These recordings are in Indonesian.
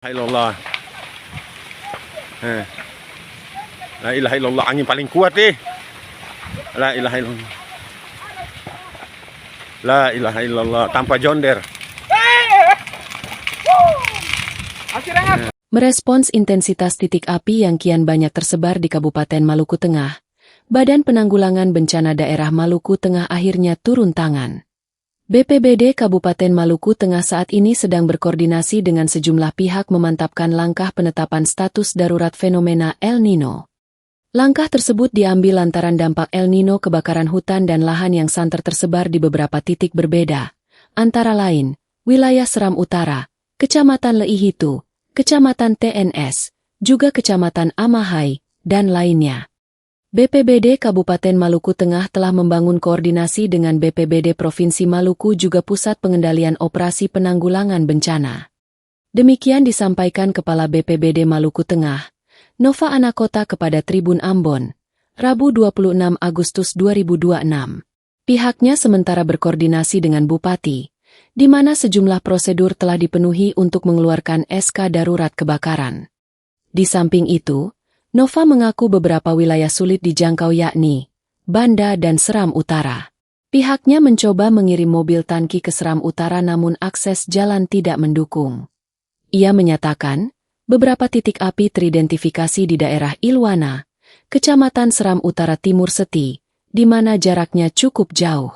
Illallah. La ilaha illallah, angin paling kuat nih. La ilaha illallah. La ilaha illallah, tanpa jonder. Merespons intensitas titik api yang kian banyak tersebar di Kabupaten Maluku Tengah, Badan Penanggulangan Bencana Daerah Maluku Tengah akhirnya turun tangan. BPBD Kabupaten Maluku Tengah saat ini sedang berkoordinasi dengan sejumlah pihak memantapkan langkah penetapan status darurat fenomena El Nino. Langkah tersebut diambil lantaran dampak El Nino kebakaran hutan dan lahan yang santer tersebar di beberapa titik berbeda, antara lain, wilayah Seram Utara, Kecamatan Leihitu, Kecamatan TNS, juga Kecamatan Amahai, dan lainnya. BPBD Kabupaten Maluku Tengah telah membangun koordinasi dengan BPBD Provinsi Maluku juga Pusat Pengendalian Operasi Penanggulangan Bencana. Demikian disampaikan Kepala BPBD Maluku Tengah, Nova Anakota kepada Tribun Ambon, Rabu 26 Agustus 2026. Pihaknya sementara berkoordinasi dengan Bupati, di mana sejumlah prosedur telah dipenuhi untuk mengeluarkan SK darurat kebakaran. Di samping itu, Nova mengaku beberapa wilayah sulit dijangkau yakni Banda dan Seram Utara. Pihaknya mencoba mengirim mobil tangki ke Seram Utara namun akses jalan tidak mendukung. Ia menyatakan, beberapa titik api teridentifikasi di daerah Ilwana, Kecamatan Seram Utara Timur Seti, di mana jaraknya cukup jauh.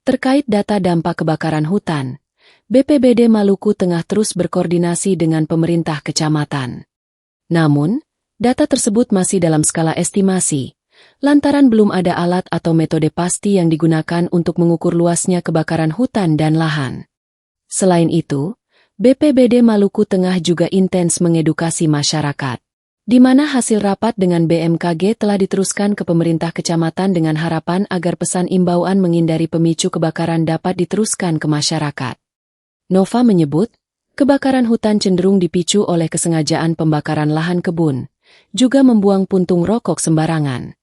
Terkait data dampak kebakaran hutan, BPBD Maluku Tengah terus berkoordinasi dengan pemerintah kecamatan. Namun, data tersebut masih dalam skala estimasi, lantaran belum ada alat atau metode pasti yang digunakan untuk mengukur luasnya kebakaran hutan dan lahan. Selain itu, BPBD Maluku Tengah juga intens mengedukasi masyarakat, di mana hasil rapat dengan BMKG telah diteruskan ke pemerintah kecamatan dengan harapan agar pesan imbauan menghindari pemicu kebakaran dapat diteruskan ke masyarakat. Nova menyebut, kebakaran hutan cenderung dipicu oleh kesengajaan pembakaran lahan kebun, juga membuang puntung rokok sembarangan.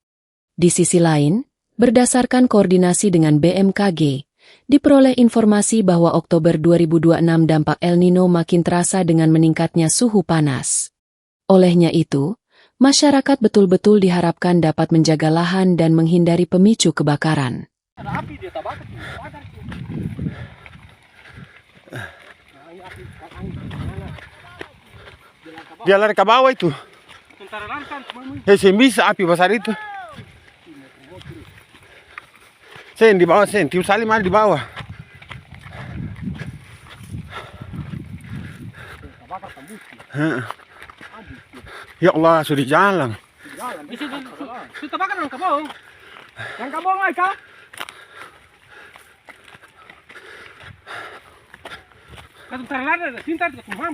Di sisi lain, berdasarkan koordinasi dengan BMKG, diperoleh informasi bahwa Oktober 2026 dampak El Nino makin terasa dengan meningkatnya suhu panas. Olehnya itu, masyarakat betul-betul diharapkan dapat menjaga lahan dan menghindari pemicu kebakaran. Dia lari ke bawah itu. Sen bisa api besar itu. Sen di bawah, Sen. Tiu Salim ada di bawah. Ya Allah, sudah jalan. Itu terbakar yang kabong. Yang kabong ay ka? Katu terlalu, cinta itu kumam.